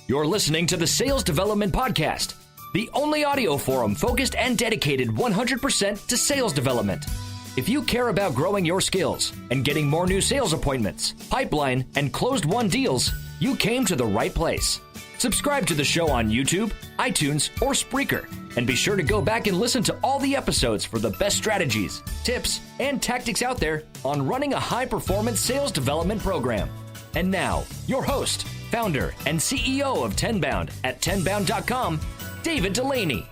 You're listening to the Sales Development Podcast, the only audio forum focused and dedicated 100% to sales development. If you care about growing your skills and getting more new sales appointments, pipeline, and closed-won deals, you came to the right place. Subscribe to the show on YouTube, iTunes, or Spreaker, and be sure to go back and listen to all the episodes for the best strategies, tips, and tactics out there on running a high-performance sales development program. And now, your host, founder, and CEO of Tenbound at tenbound.com, David Dulany.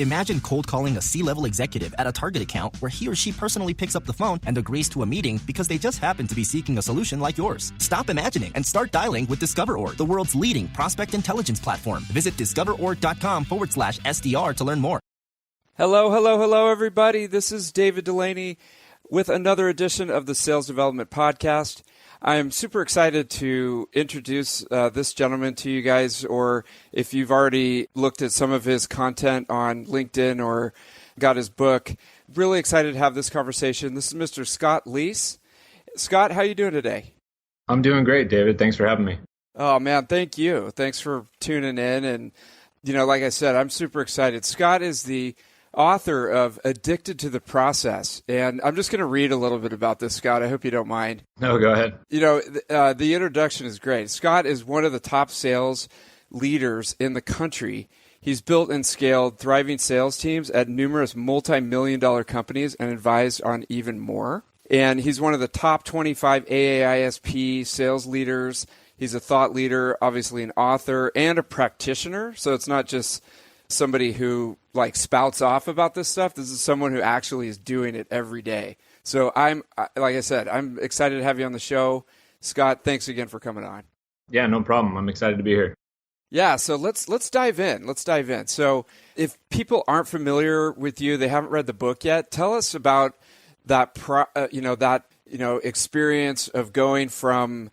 Imagine cold calling a C-level executive at a Target account where he or she personally picks up the phone and agrees to a meeting because they just happen to be seeking a solution like yours. Stop imagining and start dialing with DiscoverOrg, the world's leading prospect intelligence platform. Visit discoverorg.com/SDR to learn more. Hello, everybody. This is David Dulany with another edition of the Sales Development Podcast. I am super excited to introduce this gentleman to you guys, or if you've already looked at some of his content on LinkedIn or got his book, really excited to have this conversation. This is Mr. Scott Leese. Scott, how are you doing today? I'm doing great, David. Thanks for having me. Oh, man, thank you. Thanks for tuning in. And, like I said, I'm super excited. Scott is the author of Addicted to the Process. And I'm just going to read a little bit about this, Scott. I hope you don't mind. No, go ahead. The introduction is great. Scott is one of the top sales leaders in the country. He's built and scaled thriving sales teams at numerous multi-million-dollar companies and advised on even more. And he's one of the top 25 AAISP sales leaders. He's a thought leader, obviously an author, and a practitioner. So it's not just somebody who spouts off about this stuff. This is someone who actually is doing it every day. So I'm excited to have you on the show. Scott, thanks again for coming on. Yeah, no problem. I'm excited to be here. Yeah, so let's dive in. So if people aren't familiar with you, they haven't read the book yet, tell us about that experience of going from,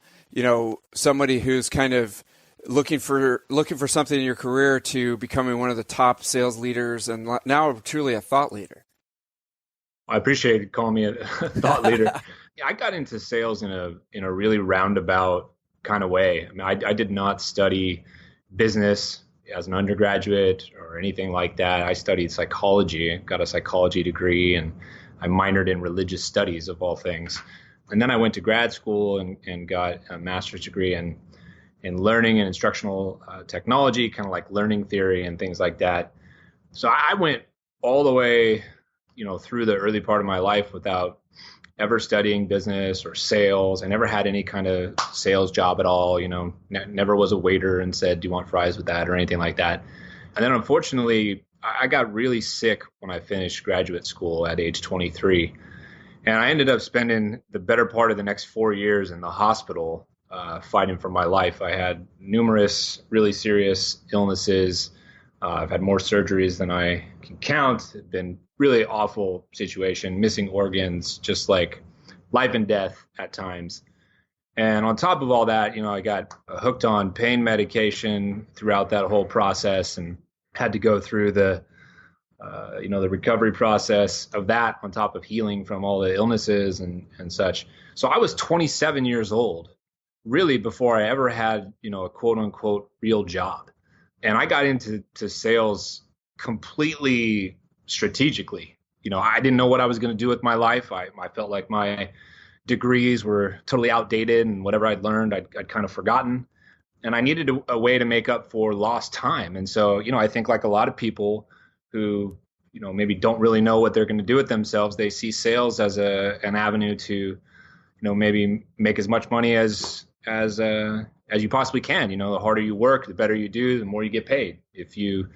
somebody who's kind of looking for something in your career to becoming one of the top sales leaders and now truly a thought leader. I appreciate you calling me a thought leader. Yeah, I got into sales in a really roundabout kind of way. I mean, I did not study business as an undergraduate or anything like that. I studied psychology, got a psychology degree, and I minored in religious studies of all things. And then I went to grad school and got a master's degree in learning and instructional technology, kind of like learning theory and things like that. So I went all the way, through the early part of my life without ever studying business or sales. I never had any kind of sales job at all, never was a waiter and said, do you want fries with that or anything like that. And then unfortunately, I got really sick when I finished graduate school at age 23. And I ended up spending the better part of the next 4 years in the hospital fighting for my life. I had numerous really serious illnesses. I've had more surgeries than I can count. It's been really awful situation, missing organs, just like life and death at times. And on top of all that, I got hooked on pain medication throughout that whole process and had to go through the recovery process of that on top of healing from all the illnesses and such. So I was 27 years old, really before I ever had, a quote unquote real job. And I got into sales completely strategically. I didn't know what I was going to do with my life. I felt like my degrees were totally outdated and whatever I'd learned, I'd kind of forgotten. And I needed a way to make up for lost time. And so, I think like a lot of people who, maybe don't really know what they're going to do with themselves, they see sales as an avenue to, maybe make as much money as you possibly can. The harder you work, the better you do, the more you get paid. If you,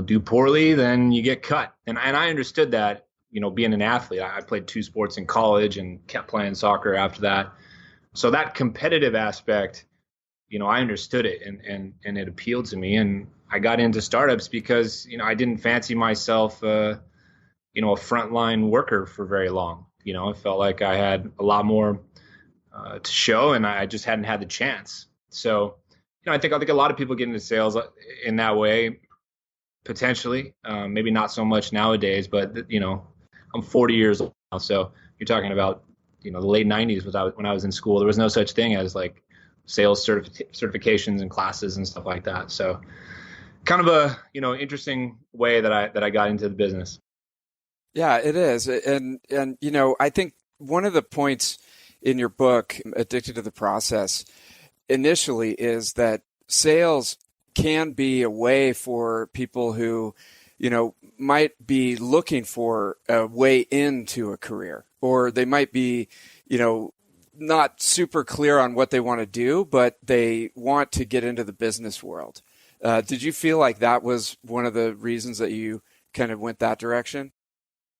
do poorly, then you get cut. And I understood that, being an athlete. I played 2 sports in college and kept playing soccer after that. So that competitive aspect, I understood it and it appealed to me. And I got into startups because, I didn't fancy myself, a frontline worker for very long. I felt like I had a lot more to show, and I just hadn't had the chance. So, I think a lot of people get into sales in that way, potentially. Maybe not so much nowadays, but I'm 40 years old now, so you're talking about the late 90s when I was in school. There was no such thing as like sales certifications and classes and stuff like that. So kind of a, interesting way that I got into the business. Yeah, it is. And I think one of the points in your book, Addicted to the Process, initially is that sales can be a way for people who, might be looking for a way into a career, or they might be, not super clear on what they want to do, but they want to get into the business world. Did you feel like that was one of the reasons that you kind of went that direction?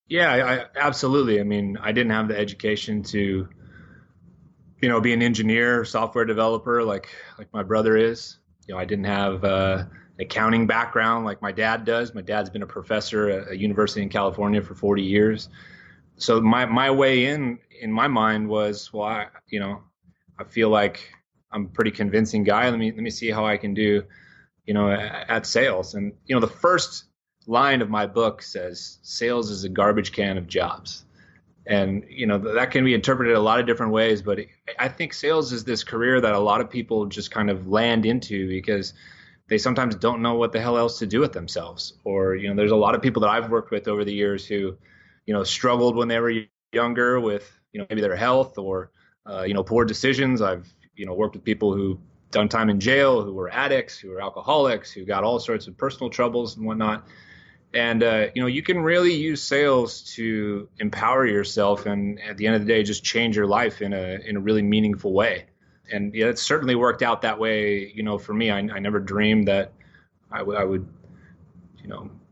Yeah, absolutely. I mean, I didn't have the education to, be an engineer, software developer like my brother is. I didn't have an accounting background like my dad does. My dad's been a professor at a university in California for 40 years. So my way in my mind was, well, I feel like I'm a pretty convincing guy. Let me see how I can do, at sales. And, the first line of my book says, sales is a garbage can of jobs. And, that can be interpreted a lot of different ways. But I think sales is this career that a lot of people just kind of land into because they sometimes don't know what the hell else to do with themselves. Or, there's a lot of people that I've worked with over the years who, struggled when they were younger with, maybe their health or, poor decisions. I've, worked with people who done time in jail, who were addicts, who were alcoholics, who got all sorts of personal troubles and whatnot. And, you can really use sales to empower yourself and at the end of the day, just change your life in a really meaningful way. And yeah, it certainly worked out that way. For me, I never dreamed that I would,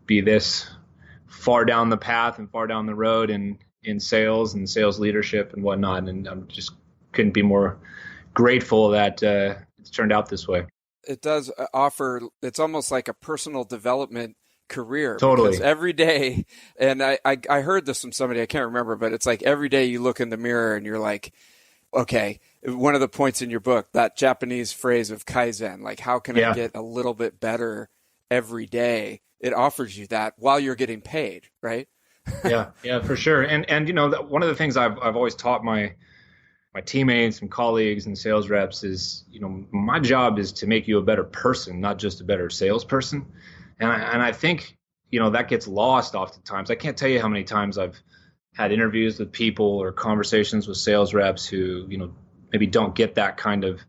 be this far down the path and far down the road in sales and sales leadership and whatnot. And I'm just couldn't be more grateful that it's turned out this way. It does offer, it's almost like a personal development career. Totally. Because every day, and I heard this from somebody, I can't remember, but it's like every day you look in the mirror and you're like, okay, one of the points in your book, that Japanese phrase of Kaizen, like how can I get a little bit better every day? It offers you that while you're getting paid, right? Yeah, for sure. And one of the things I've always taught my teammates and colleagues and sales reps is, my job is to make you a better person, not just a better salesperson. And I think, that gets lost oftentimes. I can't tell you how many times I've had interviews with people or conversations with sales reps who, maybe don't get that kind of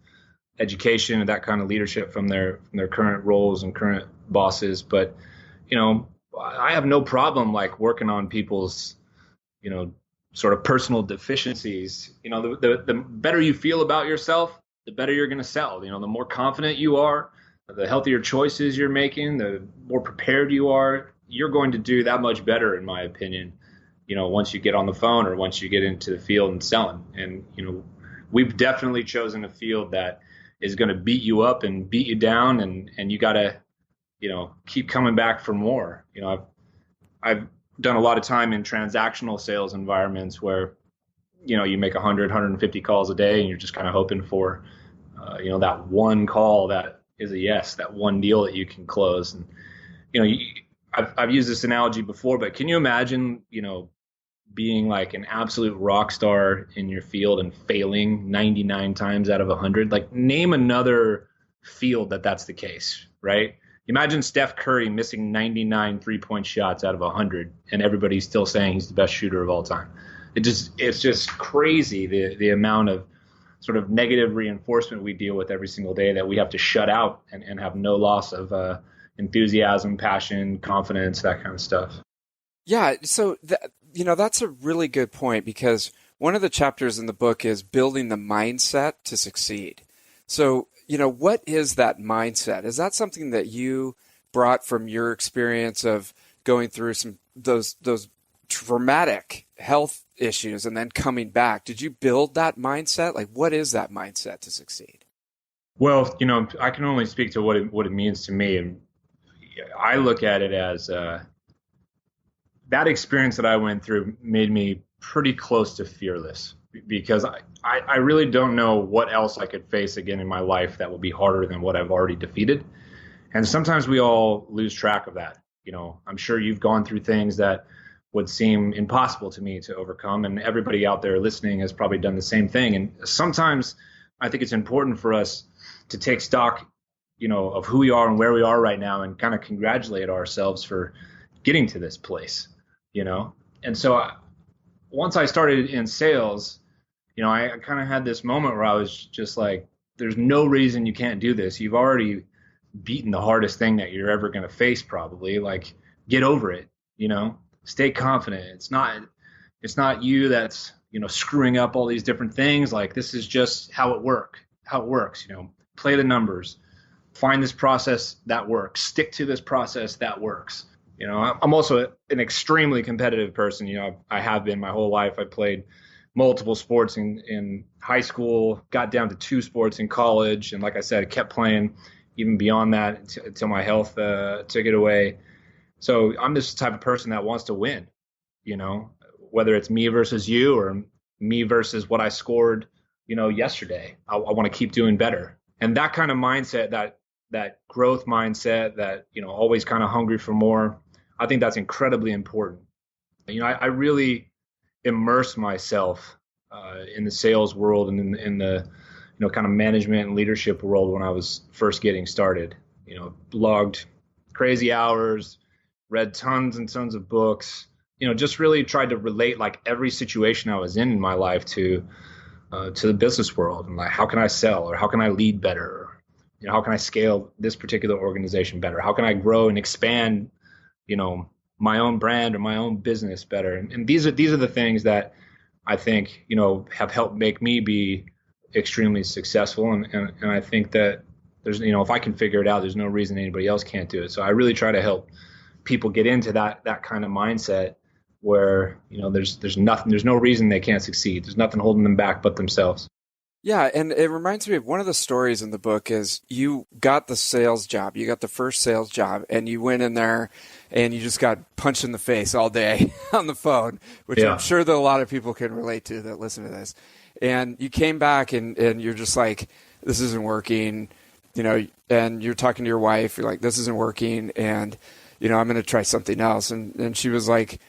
education and that kind of leadership from their current roles and current bosses. But, I have no problem like working on people's, sort of personal deficiencies. The better you feel about yourself, the better you're going to sell. The more confident you are, the healthier choices you're making, the more prepared you are, you're going to do that much better, in my opinion, once you get on the phone or once you get into the field and selling. And, we've definitely chosen a field that is going to beat you up and beat you down, and you got to, keep coming back for more. I've done a lot of time in transactional sales environments where, you make 100, 150 calls a day and you're just kind of hoping for, that one call that is a yes, that one deal that you can close. And, I've used this analogy before, but can you imagine, being like an absolute rock star in your field and failing 99 times out of 100? Like, name another field that's the case, right? Imagine Steph Curry missing 99 3-point shots out of 100 and everybody's still saying he's the best shooter of all time. It's just crazy the amount of sort of negative reinforcement we deal with every single day that we have to shut out and have no loss of enthusiasm, passion, confidence, that kind of stuff. Yeah. So, that's a really good point, because one of the chapters in the book is building the mindset to succeed. So, what is that mindset? Is that something that you brought from your experience of going through those traumatic health issues and then coming back? Did you build that mindset? Like, what is that mindset to succeed? Well, I can only speak to what it means to me. And I look at it as that experience that I went through made me pretty close to fearless, because I really don't know what else I could face again in my life that will be harder than what I've already defeated. And sometimes we all lose track of that. I'm sure you've gone through things that would seem impossible to me to overcome. And everybody out there listening has probably done the same thing. And sometimes I think it's important for us to take stock, of who we are and where we are right now and kind of congratulate ourselves for getting to this place, And so once I started in sales, I kind of had this moment where I was just like, there's no reason you can't do this. You've already beaten the hardest thing that you're ever going to face, probably. Like, get over it, stay confident. It's not you that's, screwing up all these different things. Like, this is just how it works, play the numbers, find this process that works, stick to this process that works. I'm also an extremely competitive person. I have been my whole life. I played multiple sports in high school, got down to 2 sports in college. And like I said, I kept playing even beyond that until my health took it away. So I'm this type of person that wants to win, whether it's me versus you or me versus what I scored, yesterday. I want to keep doing better. And that kind of mindset, that growth mindset, that, always kind of hungry for more, I think that's incredibly important. I really immerse myself in the sales world and in the kind of management and leadership world when I was first getting started. Logged crazy hours, read tons and tons of books. Just really tried to relate like every situation I was in my life to the business world, and like, how can I sell, or how can I lead better, or, how can I scale this particular organization better? How can I grow and expand my own brand or my own business better? And these are the things that I think, have helped make me be extremely successful. And I think that there's, if I can figure it out, there's no reason anybody else can't do it. So I really try to help people get into that kind of mindset where, there's no reason they can't succeed. There's nothing holding them back but themselves. Yeah, and it reminds me of one of the stories in the book is you got the sales job. You got the first sales job, and you went in there and you just got punched in the face all day on the phone, which I'm sure that a lot of people can relate to that listen to this. And you came back and you're just like, this isn't working, and you're talking to your wife. You're like, this isn't working, and, I'm going to try something else. And she was like,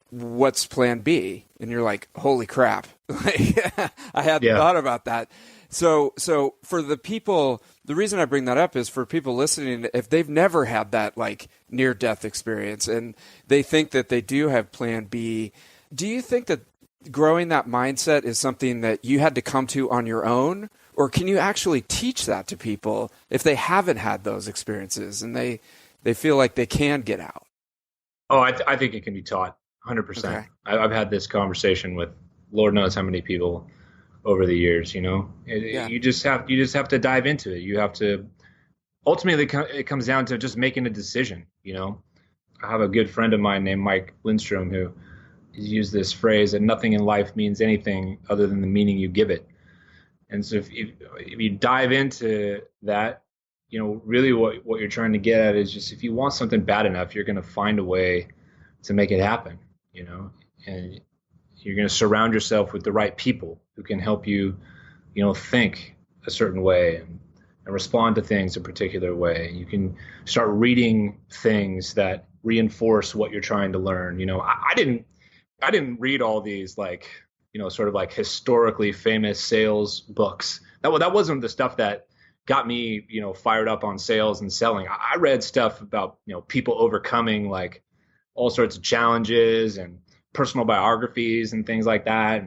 what's plan B? And you're like, holy crap. I hadn't thought about that. So for the people, the reason I bring that up is for people listening, if they've never had that like near death experience and they think that they do have plan B, do you think that growing that mindset is something that you had to come to on your own, or can you actually teach that to people if they haven't had those experiences and they feel like they can get out? Oh, I think it can be taught 100%. Okay. I've had this conversation with Lord knows how many people over the years, You just have to dive into it. You have to, ultimately it comes down to just making a decision. I have a good friend of mine named Mike Lindstrom who used this phrase that nothing in life means anything other than the meaning you give it. And so if you dive into that, really what you're trying to get at is just, if you want something bad enough, you're going to find a way to make it happen, and you're going to surround yourself with the right people who can help you, think a certain way and respond to things a particular way. You can start reading things that reinforce what you're trying to learn. I didn't read all these like, sort of like historically famous sales books. That wasn't the stuff that got me, fired up on sales and selling. I read stuff about, people overcoming like all sorts of challenges and personal biographies and things like that.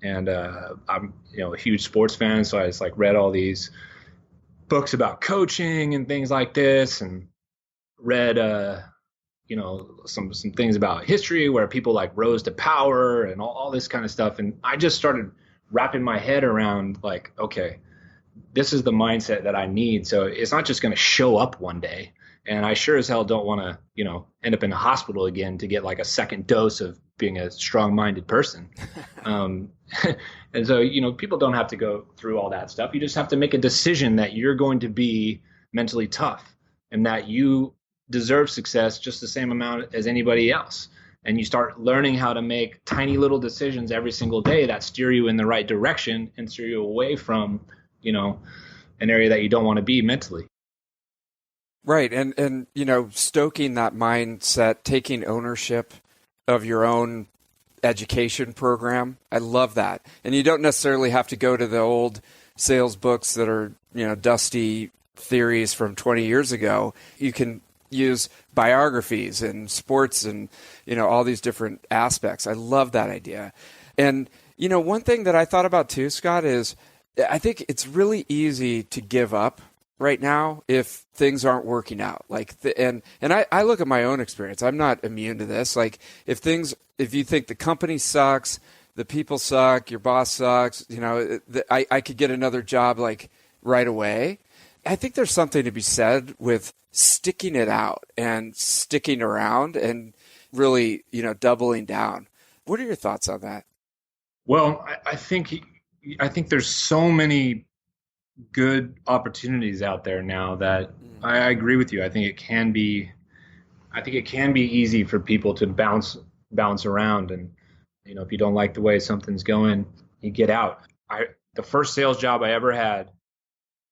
And I'm, a huge sports fan. So I just like read all these books about coaching and things like this, and read, some things about history where people like rose to power and all this kind of stuff. And I just started wrapping my head around like, okay, this is the mindset that I need. So it's not just going to show up one day. And I sure as hell don't want to, end up in a hospital again to get like a second dose of being a strong-minded person. And so, people don't have to go through all that stuff. You just have to make a decision that you're going to be mentally tough and that you deserve success just the same amount as anybody else. And you start learning how to make tiny little decisions every single day that steer you in the right direction and steer you away from, an area that you don't want to be mentally. Right. And stoking that mindset, taking ownership of your own education program. I love that. And you don't necessarily have to go to the old sales books that are, dusty theories from 20 years ago. You can use biographies and sports and, all these different aspects. I love that idea. And, one thing that I thought about too, Scott, is I think it's really easy to give up right now if things aren't working out. And I look at my own experience. I'm not immune to this. Like if you think the company sucks, the people suck, your boss sucks, I could get another job like right away. I think there's something to be said with sticking it out and sticking around and really, doubling down. What are your thoughts on that? Well, I think there's so many good opportunities out there now that I agree with you. I think it can be easy for people to bounce around, and if you don't like the way something's going, you get out. The first sales job I ever had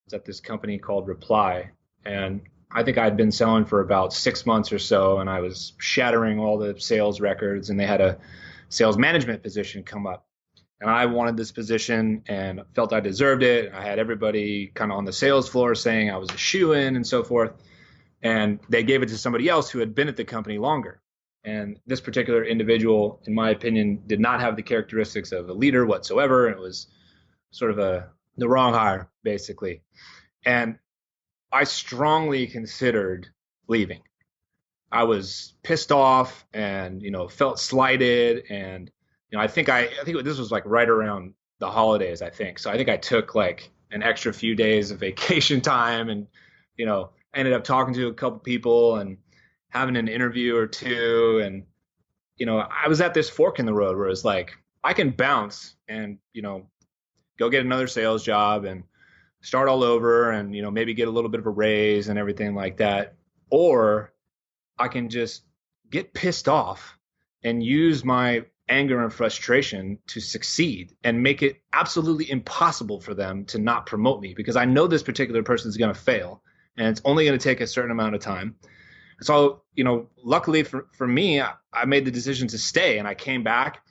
was at this company called Reply, and I think I'd been selling for about 6 months or so, and I was shattering all the sales records, and they had a sales management position come up. And I wanted this position and felt I deserved it. I had everybody kind of on the sales floor saying I was a shoo-in and so forth. And they gave it to somebody else who had been at the company longer. And this particular individual, in my opinion, did not have the characteristics of a leader whatsoever. It was sort of the wrong hire, basically. And I strongly considered leaving. I was pissed off and, felt slighted, and I think this was like right around the holidays, I think. So I think I took like an extra few days of vacation time, and, ended up talking to a couple people and having an interview or two. And, I was at this fork in the road where it's like, I can bounce and, go get another sales job and start all over and, maybe get a little bit of a raise and everything like that. Or I can just get pissed off and use my anger and frustration to succeed and make it absolutely impossible for them to not promote me, because I know this particular person is going to fail and it's only going to take a certain amount of time. So, luckily for me, I made the decision to stay, and I came back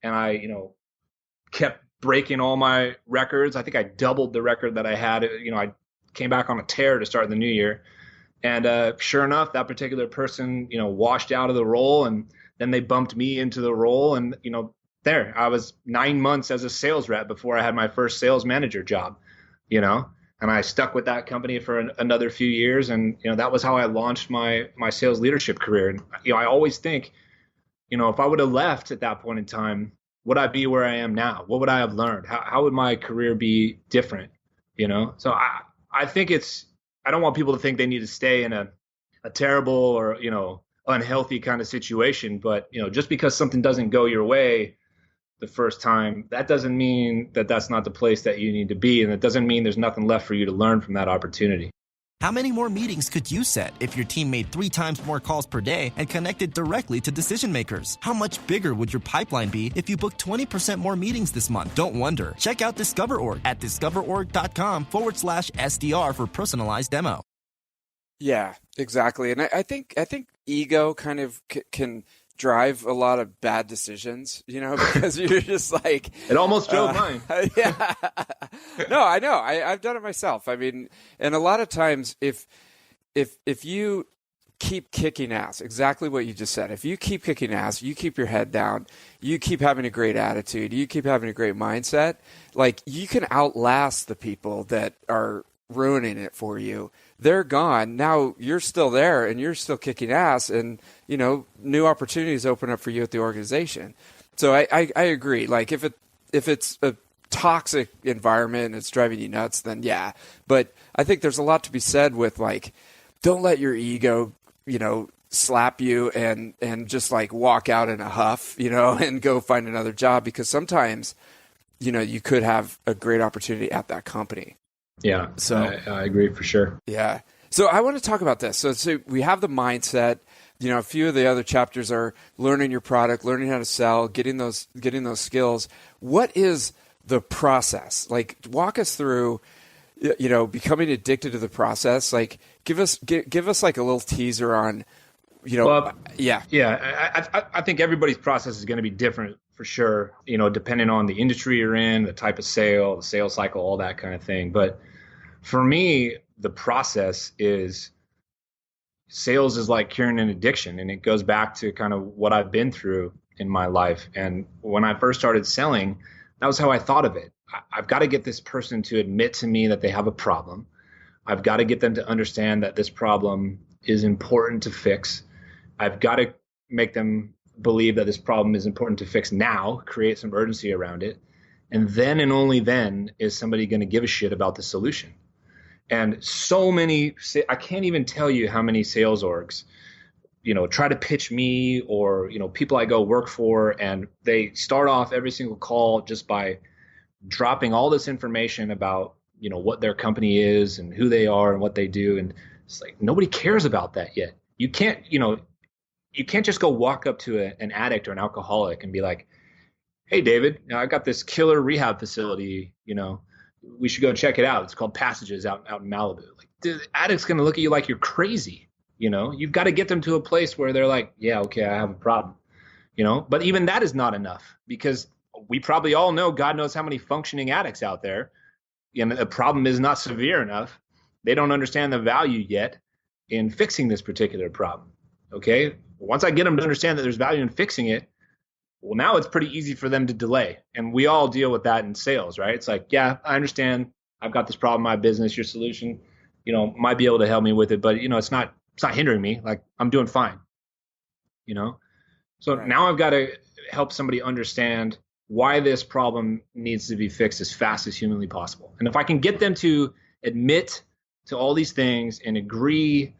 and I, kept breaking all my records. I think I doubled the record that I had. I came back on a tear to start the new year. And sure enough, that particular person, washed out of the role, and then they bumped me into the role. And, there I was 9 months as a sales rep before I had my first sales manager job, and I stuck with that company for another few years. And, that was how I launched my sales leadership career. And, I always think, if I would have left at that point in time, would I be where I am now? What would I have learned? How would my career be different? So I think I don't want people to think they need to stay in a terrible or, unhealthy kind of situation. But, just because something doesn't go your way the first time, that doesn't mean that that's not the place that you need to be. And it doesn't mean there's nothing left for you to learn from that opportunity. How many more meetings could you set if your team made 3 times more calls per day and connected directly to decision makers? How much bigger would your pipeline be if you booked 20% more meetings this month? Don't wonder. Check out DiscoverOrg at discoverorg.com/SDR for personalized demo. Yeah, exactly. And I think ego kind of can drive a lot of bad decisions, because you're just like, it almost drove mine. Yeah. No, I know. I've done it myself. I mean, and a lot of times if you keep kicking ass, exactly what you just said, if you keep kicking ass, you keep your head down, you keep having a great attitude, you keep having a great mindset, like you can outlast the people that are ruining it for you. They're gone. Now you're still there and you're still kicking ass, and new opportunities open up for you at the organization. So I agree. Like if it's a toxic environment and it's driving you nuts, then yeah. But I think there's a lot to be said with like, don't let your ego, slap you and just like walk out in a huff, and go find another job, because sometimes, you could have a great opportunity at that company. Yeah, so I agree for sure. Yeah. So I want to talk about this. So we have the mindset. A few of the other chapters are learning your product, learning how to sell, getting those skills. What is the process? Like, walk us through, becoming addicted to the process. Like, give us like a little teaser on I think everybody's process is going to be different for sure, depending on the industry you're in, the type of sale, the sales cycle, all that kind of thing. But for me, the process is sales is like curing an addiction. And it goes back to kind of what I've been through in my life. And when I first started selling, that was how I thought of it. I've got to get this person to admit to me that they have a problem. I've got to get them to understand that this problem is important to fix. I've got to make them believe that this problem is important to fix now, create some urgency around it. And then and only then is somebody going to give a shit about the solution. And so many, I can't even tell you how many sales orgs, try to pitch me or, people I go work for, and they start off every single call just by dropping all this information about, what their company is and who they are and what they do. And it's like, nobody cares about that yet. You can't just go walk up to an addict or an alcoholic and be like, hey, David, I got this killer rehab facility, we should go check it out. It's called Passages out in Malibu. Like, the addict's going to look at you like you're crazy. You've got to get them to a place where they're like, yeah, okay, I have a problem, but even that is not enough, because we probably all know, God knows how many functioning addicts out there. And the problem is not severe enough. They don't understand the value yet in fixing this particular problem. Okay. Once I get them to understand that there's value in fixing it, well, now it's pretty easy for them to delay. And we all deal with that in sales, right? It's like, yeah, I understand. I've got this problem in my business. Your solution, might be able to help me with it, but it's not hindering me. Like, I'm doing fine, So right. Now I've got to help somebody understand why this problem needs to be fixed as fast as humanly possible. And if I can get them to admit to all these things and agree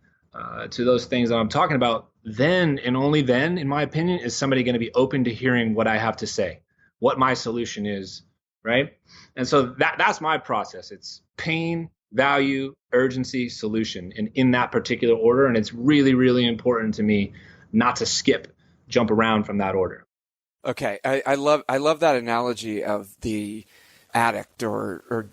to those things that I'm talking about, then and only then, in my opinion, is somebody going to be open to hearing what I have to say, what my solution is, right? And so that's my process. It's pain, value, urgency, solution, and in that particular order. And it's really, really important to me not to jump around from that order. Okay. I love that analogy of the addict or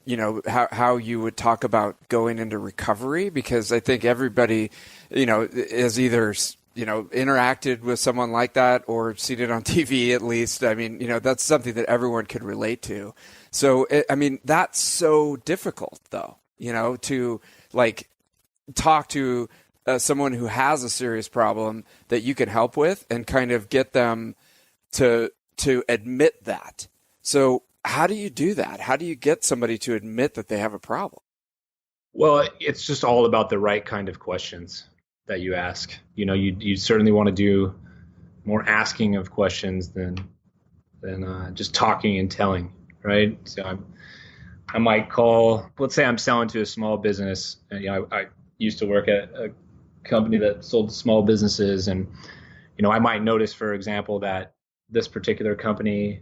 how you would talk about going into recovery, because I think everybody, is either, interacted with someone like that or seen it on TV at least. I mean, that's something that everyone could relate to. So, that's so difficult though, to talk to someone who has a serious problem that you can help with and kind of get them to admit that. So how do you do that? How do you get somebody to admit that they have a problem? Well, it's just all about the right kind of questions that you ask. You certainly want to do more asking of questions than just talking and telling, right? So I might call, let's say I'm selling to a small business. And, I used to work at a company that sold to small businesses, and I might notice, for example, that this particular company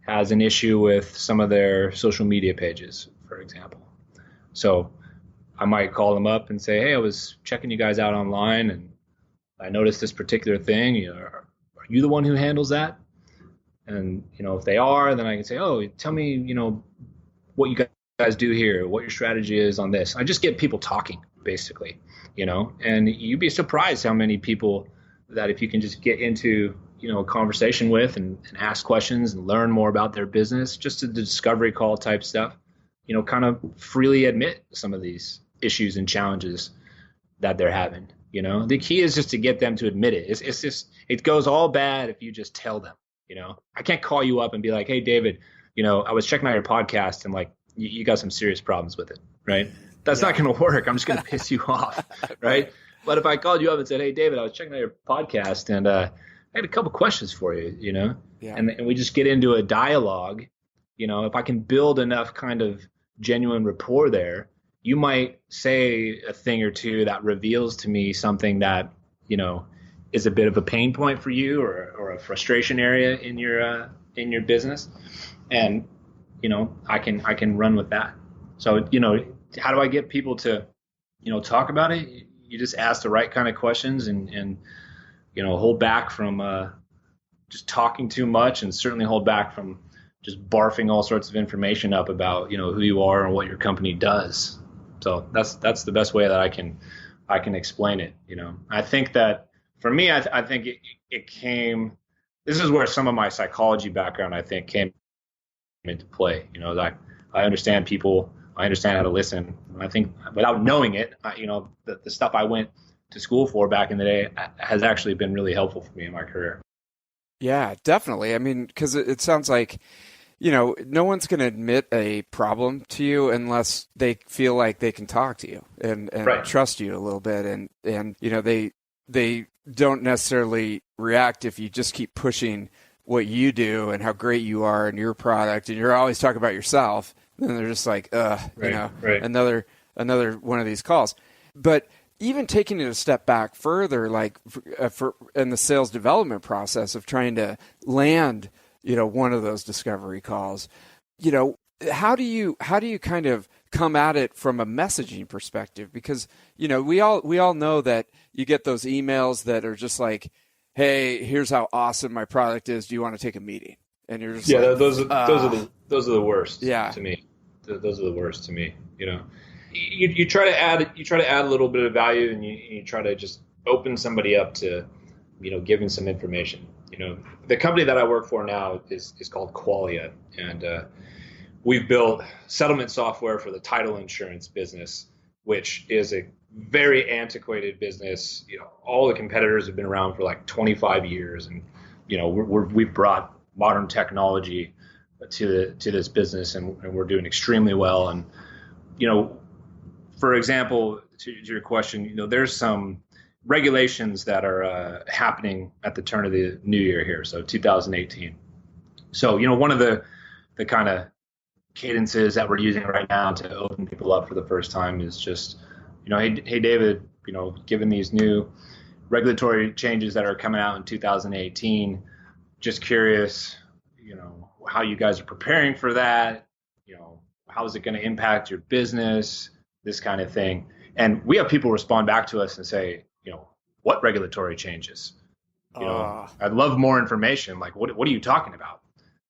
has an issue with some of their social media pages, for example. So I might call them up and say, hey, I was checking you guys out online and I noticed this particular thing. Are you the one who handles that? And, if they are, then I can say, oh, tell me, what you guys do here, what your strategy is on this. I just get people talking, basically, and you'd be surprised how many people that if you can just get into a conversation with and ask questions and learn more about their business, just the discovery call type stuff, kind of freely admit some of these issues and challenges that they're having. The key is just to get them to admit it. It's just, it goes all bad if you just tell them. I can't call you up and be like, hey, David, I was checking out your podcast and you got some serious problems with it, right? That's not going to work. I'm just going to piss you off, right? But if I called you up and said, hey, David, I was checking out your podcast and I had a couple questions for you, and we just get into a dialogue, if I can build enough kind of genuine rapport there, you might say a thing or two that reveals to me something that, is a bit of a pain point for you or a frustration area in your business. And, I can run with that. So, how do I get people to, talk about it? You just ask the right kind of questions and hold back from just talking too much, and certainly hold back from just barfing all sorts of information up about, who you are and what your company does. So that's the best way that I can explain it. I think that for me, I think it came, this is where some of my psychology background, I think, came into play. Like I understand people, I understand how to listen. I think without knowing it, the stuff I went to school for back in the day has actually been really helpful for me in my career. Yeah, definitely. I mean, because it sounds like, no one's going to admit a problem to you unless they feel like they can talk to you and right. trust you a little bit. And they don't necessarily react if you just keep pushing what you do and how great you are and your product, and you're always talking about yourself. Then they're just like, right. another one of these calls. But even taking it a step back further, like for in the sales development process of trying to land, one of those discovery calls, how do you kind of come at it from a messaging perspective? Because, we all know that you get those emails that are just like, hey, here's how awesome my product is. Do you want to take a meeting? And you're just those are the worst. Yeah. To me, those are the worst to me. You try to add a little bit of value, and you try to just open somebody up to, giving some information. The company that I work for now is called Qualia, and we've built settlement software for the title insurance business, which is a very antiquated business. All the competitors have been around for like 25 years, and we've brought modern technology to this business, and we're doing extremely well. And for example, to your question, there's some regulations that are happening at the turn of the new year here, so 2018. So one of the kind of cadences that we're using right now to open people up for the first time is just, hey David, given these new regulatory changes that are coming out in 2018, just curious, how you guys are preparing for that. How is it going to impact your business? This kind of thing. And we have people respond back to us and say, what regulatory changes? I'd love more information. Like, what are you talking about?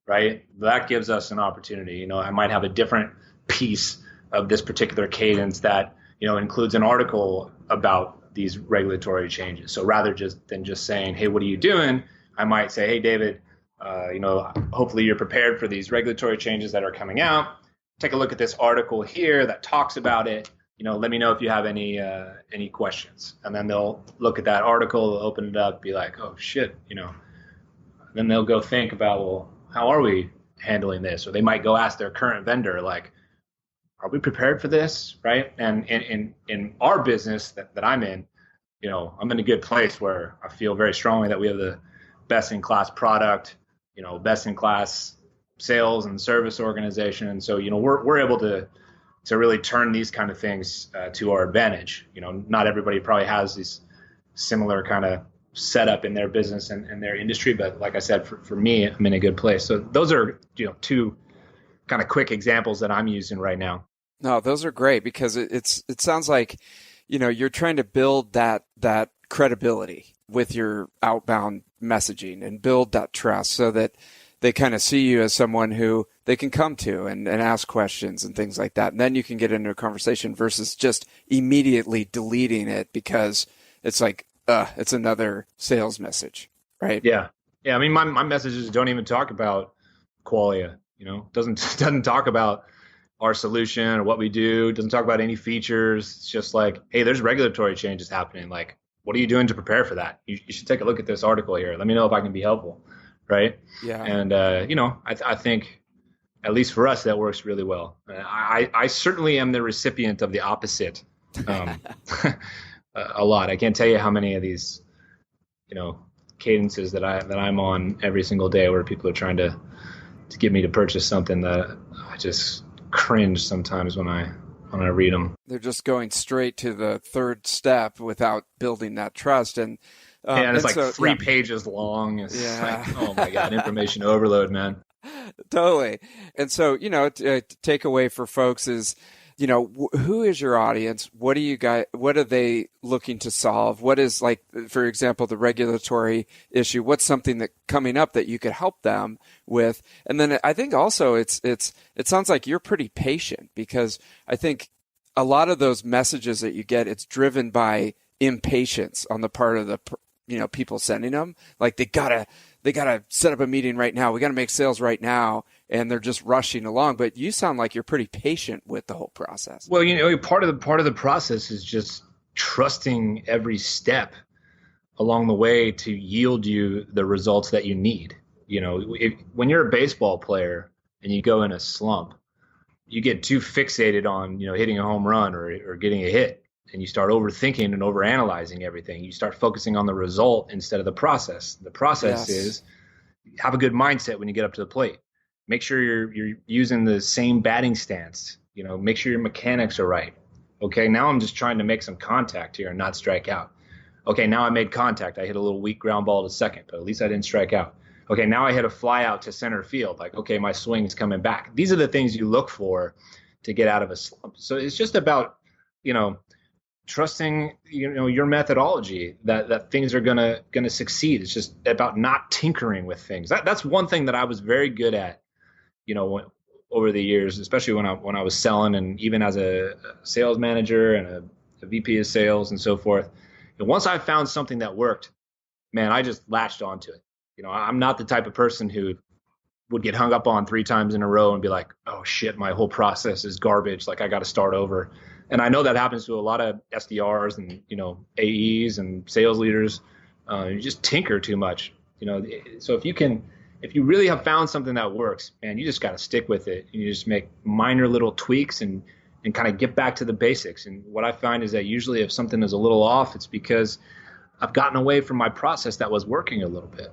Right? That gives us an opportunity. I might have a different piece of this particular cadence that, includes an article about these regulatory changes. So rather than just saying, hey, what are you doing? I might say, hey, David, hopefully you're prepared for these regulatory changes that are coming out. Take a look at this article here that talks about it. Let me know if you have any questions. And then they'll look at that article, they'll open it up, be like, oh shit, Then they'll go think about, well, how are we handling this? Or they might go ask their current vendor, like, are we prepared for this, right? And in our business that I'm in, I'm in a good place where I feel very strongly that we have the best-in-class product, best-in-class sales and service organization. And so, we're able to really turn these kind of things to our advantage. Not everybody probably has these similar kind of setup in their business and their industry. But like I said, for me, I'm in a good place. So those are, two kind of quick examples that I'm using right now. No, those are great because it sounds like, you're trying to build that credibility with your outbound messaging and build that trust so that they kind of see you as someone who they can come to and ask questions and things like that. And then you can get into a conversation versus just immediately deleting it because it's like, it's another sales message, right? Yeah. I mean, my messages don't even talk about Qualia, doesn't talk about our solution or what we do. It doesn't talk about any features. It's just like, hey, there's regulatory changes happening. Like, what are you doing to prepare for that? You should take a look at this article here. Let me know if I can be helpful. Right. Yeah. And, I think at least for us, that works really well. I certainly am the recipient of the opposite a lot. I can't tell you how many of these, cadences that I'm on every single day where people are trying to get me to purchase something that I just cringe sometimes when I read them. They're just going straight to the third step without building that trust. And it's like 3 pages long. It's like, oh my God, information overload, man. Totally. And so, takeaway for folks is, who is your audience? What are they looking to solve? What is, like, for example, the regulatory issue? What's something that coming up that you could help them with? And then I think also it sounds like you're pretty patient because I think a lot of those messages that you get, it's driven by impatience on the part of people sending them. Like they gotta set up a meeting right now. We got to make sales right now. And they're just rushing along. But you sound like you're pretty patient with the whole process. Well, part of the process is just trusting every step along the way to yield you the results that you need. When you're a baseball player and you go in a slump, you get too fixated on, hitting a home run or getting a hit, and you start overthinking and overanalyzing everything. You start focusing on the result instead of the process. The process is have a good mindset when you get up to the plate. Make sure you're using the same batting stance. Make sure your mechanics are right. Okay, now I'm just trying to make some contact here and not strike out. Okay, now I made contact. I hit a little weak ground ball to second, but at least I didn't strike out. Okay, now I hit a fly out to center field. Like, okay, my swing is coming back. These are the things you look for to get out of a slump. So it's just about, trusting, your methodology that things are gonna succeed. It's just about not tinkering with things. That's one thing that I was very good at, over the years, especially when I was selling, and even as a sales manager and a VP of sales and so forth. And once I found something that worked, man, I just latched onto it. I'm not the type of person who would get hung up on 3 times in a row and be like, oh shit, my whole process is garbage. Like I got to start over. And I know that happens to a lot of SDRs and, AEs and sales leaders. You just tinker too much, so if you really have found something that works, man, you just got to stick with it. You just make minor little tweaks and kind of get back to the basics. And what I find is that usually if something is a little off, it's because I've gotten away from my process that was working a little bit,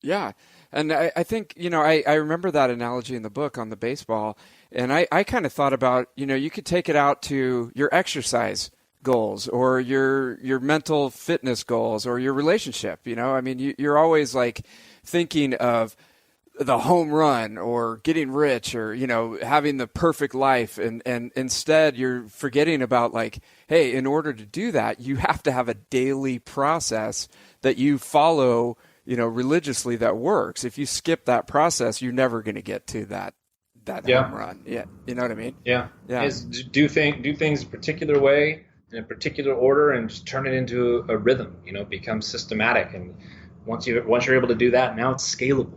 Yeah. And I think, I remember that analogy in the book on the baseball. And I kind of thought about, you could take it out to your exercise goals or your mental fitness goals or your relationship. You're always like thinking of the home run or getting rich or, having the perfect life. And instead you're forgetting about like, hey, in order to do that, you have to have a daily process that you follow, religiously that works. If you skip that process, you're never going to get to that home run. Yeah. You know what I mean? Yeah. Do things a particular way in a particular order and just turn it into a rhythm, become systematic. And once you're able to do that, now it's scalable.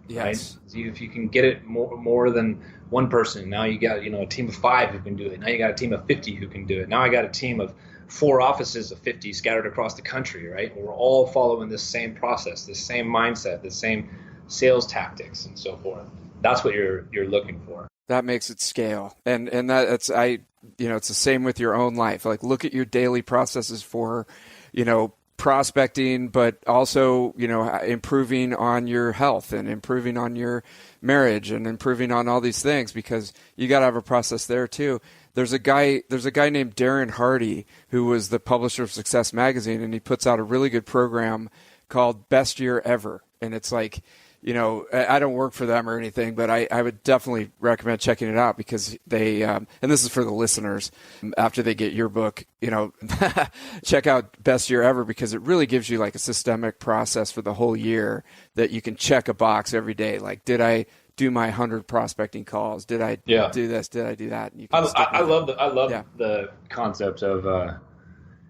Yes. Right? So if you can get it more than one person, now you got, a team of 5 who can do it. Now you got a team of 50 who can do it. Now I got a team of 4 offices of 50 scattered across the country, right? We're all following this same process, this same mindset, the same sales tactics and so forth. That's what you're looking for. That makes it scale. And it's the same with your own life. Like look at your daily processes for, prospecting, but also, improving on your health and improving on your marriage and improving on all these things, because you got to have a process there too. There's a guy named Darren Hardy who was the publisher of Success Magazine, and he puts out a really good program called Best Year Ever. And it's like, I don't work for them or anything, but I would definitely recommend checking it out because they, and this is for the listeners, after they get your book, check out Best Year Ever, because it really gives you like a systemic process for the whole year that you can check a box every day. Like, did I do my 100 prospecting calls? Did I do this? Did I do that? And you can I love the concept of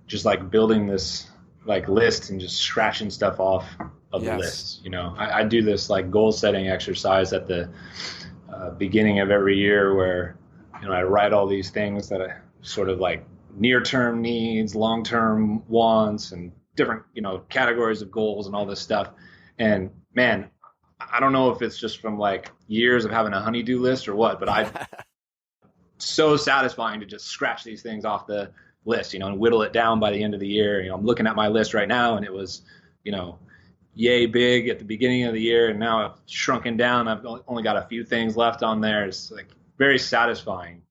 just like building this like list and just scratching stuff off of the list. I do this like goal setting exercise at the beginning of every year where, I write all these things that I sort of like near-term needs, long-term wants, and different, categories of goals and all this stuff. And man, I don't know if it's just from like years of having a honey-do list or what, but so satisfying to just scratch these things off the list, and whittle it down by the end of the year. I'm looking at my list right now, and it was, yay big at the beginning of the year, and now I've shrunken down. I've only got a few things left on there. It's like very satisfying,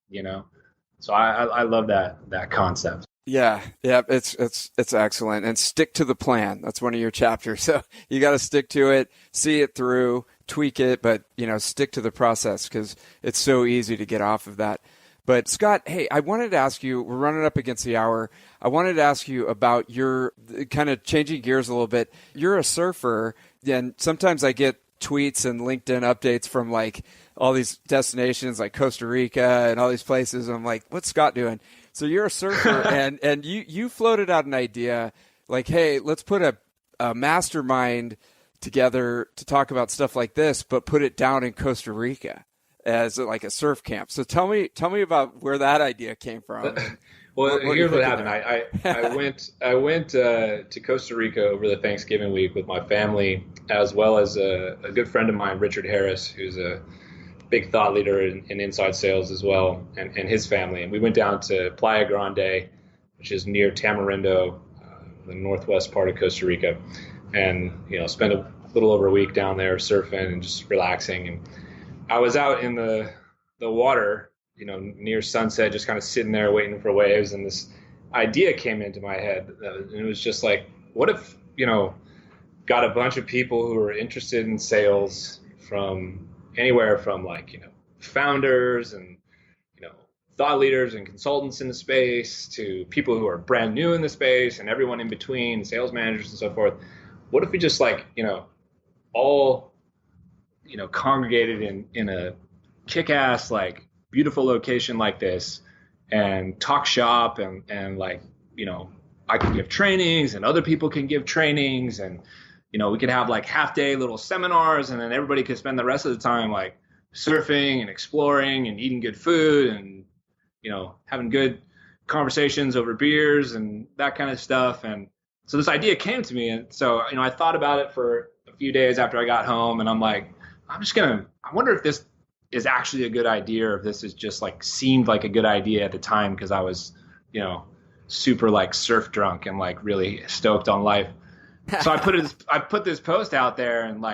So I love that concept. Yeah, it's excellent. And stick to the plan. That's one of your chapters. So you got to stick to it, see it through, tweak it, but stick to the process, because it's so easy to get off of that. But Scott, hey, I wanted to ask you, we're running up against the hour. I wanted to ask you about your kind of changing gears a little bit. You're a surfer, and sometimes I get tweets and LinkedIn updates from like all these destinations like Costa Rica and all these places. And I'm like, what's Scott doing? So you're a surfer and you floated out an idea like, hey, let's put a mastermind together to talk about stuff like this, but put it down in Costa Rica as like a surf camp. So tell me about where that idea came from. Well, here's what happened. I went to Costa Rica over the Thanksgiving week with my family, as well as a good friend of mine, Richard Harris, who's a big thought leader in inside sales as well, and his family. And we went down to Playa Grande, which is near Tamarindo, the northwest part of Costa Rica, and spent a little over a week down there surfing and just relaxing. And I was out in the water, near sunset, just kind of sitting there waiting for waves, and this idea came into my head, and it was just like, what if got a bunch of people who are interested in sales from anywhere from founders and thought leaders and consultants in the space to people who are brand new in the space and everyone in between, sales managers and so forth. What if we just all congregated in a kick-ass beautiful location like this and talk shop and I can give trainings and other people can give trainings, and we could have half day little seminars, and then everybody could spend the rest of the time surfing and exploring and eating good food and having good conversations over beers and that kind of stuff. And so this idea came to me, and so I thought about it for a few days after I got home, and I'm like, I wonder if this is actually a good idea, or if this is just seemed like a good idea at the time because I was super surf drunk and really stoked on life. So I put this post out there, and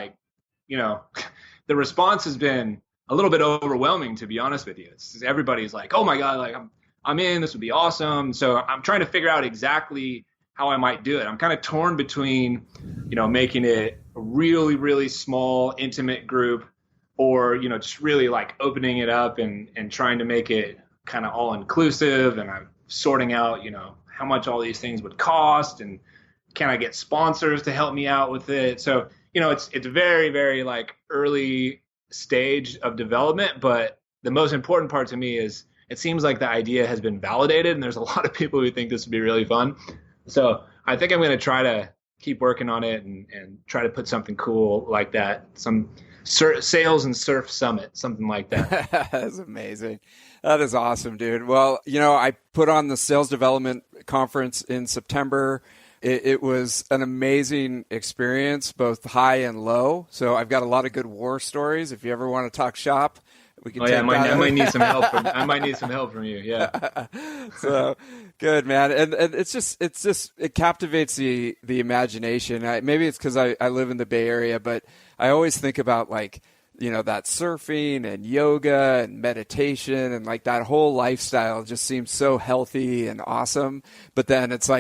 the response has been a little bit overwhelming, to be honest with you. Everybody's like, oh my God, I'm in, this would be awesome. So I'm trying to figure out exactly how I might do it. I'm kind of torn between making it a really, really small, intimate group, or just really opening it up and trying to make it kind of all inclusive. And I'm sorting out how much all these things would cost, and can I get sponsors to help me out with it. So it's very, very early stage of development, but the most important part to me is it seems like the idea has been validated, and there's a lot of people who think this would be really fun. So I think I'm going to try to keep working on it and try to put something cool like that, some sales and surf summit, something like that. That's amazing. That is awesome, dude. Well, I put on the sales development conference in September. It was an amazing experience, both high and low. So I've got a lot of good war stories. If you ever want to talk shop, we can. I might need some help. I might need some help from you. Yeah. So good, man. And it captivates the imagination. Maybe it's because I live in the Bay Area, but I always think about that surfing and yoga and meditation and that whole lifestyle just seems so healthy and awesome. But then it's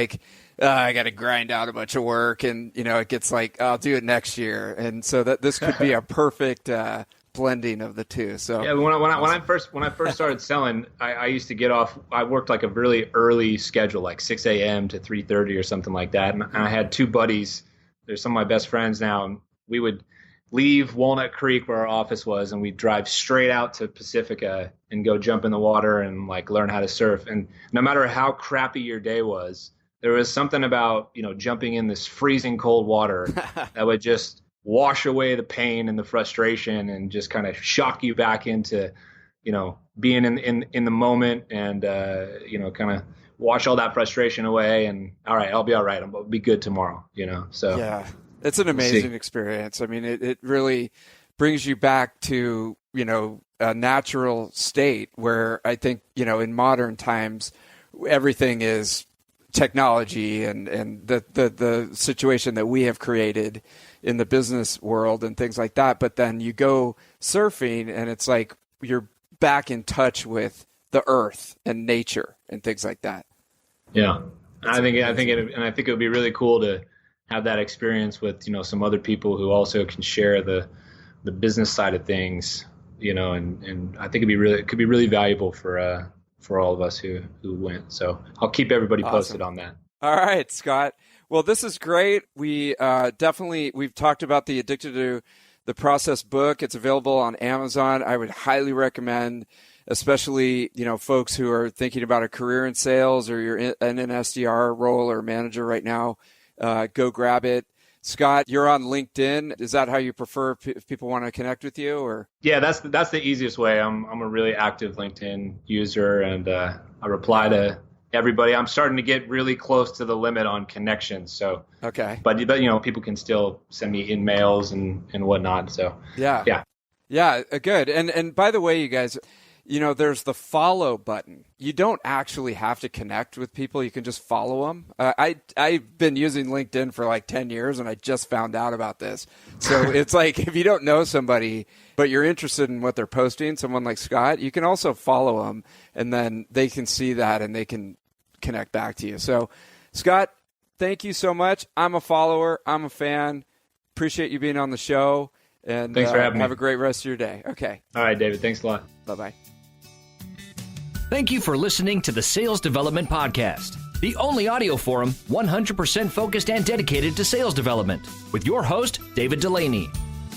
I got to grind out a bunch of work, and it gets I'll do it next year. And so that this could be a perfect blending of the two. So yeah, when I first started selling, I used to get off. I worked a really early schedule, 6 a.m. to 3:30 or something like that. And I had two buddies. They're some of my best friends now. And we would leave Walnut Creek, where our office was, and we'd drive straight out to Pacifica and go jump in the water and learn how to surf. And no matter how crappy your day was, there was something about, jumping in this freezing cold water that would just wash away the pain and the frustration and just kind of shock you back into, being in the moment and, kind of wash all that frustration away. And all right, I'll be all right. I'll be good tomorrow, So yeah, it's an amazing experience. I mean, it really brings you back to, a natural state where I think, in modern times, everything is technology and the situation that we have created in the business world and things like that. But then you go surfing and it's you're back in touch with the earth and nature and things like that. Yeah. I think it would be really cool to have that experience with, some other people who also can share the business side of things, and I think it could be really valuable for all of us who went. So I'll keep everybody posted on that. All right, Scott. Well, this is great. We've talked about the Addicted to the Process book. It's available on Amazon. I would highly recommend, especially, folks who are thinking about a career in sales, or you're in an SDR role or manager right now. go grab it. Scott, you're on LinkedIn. Is that how you prefer if people want to connect with you? Or Yeah, that's the easiest way. I'm a really active LinkedIn user, and I reply to everybody. I'm starting to get really close to the limit on connections. So okay, but people can still send me emails and whatnot. So yeah, good. And by the way, you guys, there's the follow button. You don't actually have to connect with people. You can just follow them. I've been using LinkedIn for like 10 years, and I just found out about this. So it's like if you don't know somebody, but you're interested in what they're posting, someone like Scott, you can also follow them, and then they can see that and they can connect back to you. So, Scott, thank you so much. I'm a follower. I'm a fan. Appreciate you being on the show. And thanks for having me. Have a great rest of your day. Okay. All right, David. Thanks a lot. Bye-bye. Thank you for listening to the Sales Development Podcast, the only audio forum 100% focused and dedicated to sales development, with your host, David Dulany.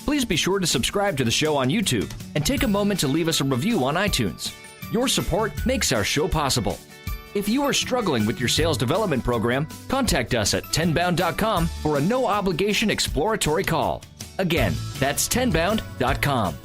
Please be sure to subscribe to the show on YouTube and take a moment to leave us a review on iTunes. Your support makes our show possible. If you are struggling with your sales development program, contact us at tenbound.com for a no-obligation exploratory call. Again, that's tenbound.com.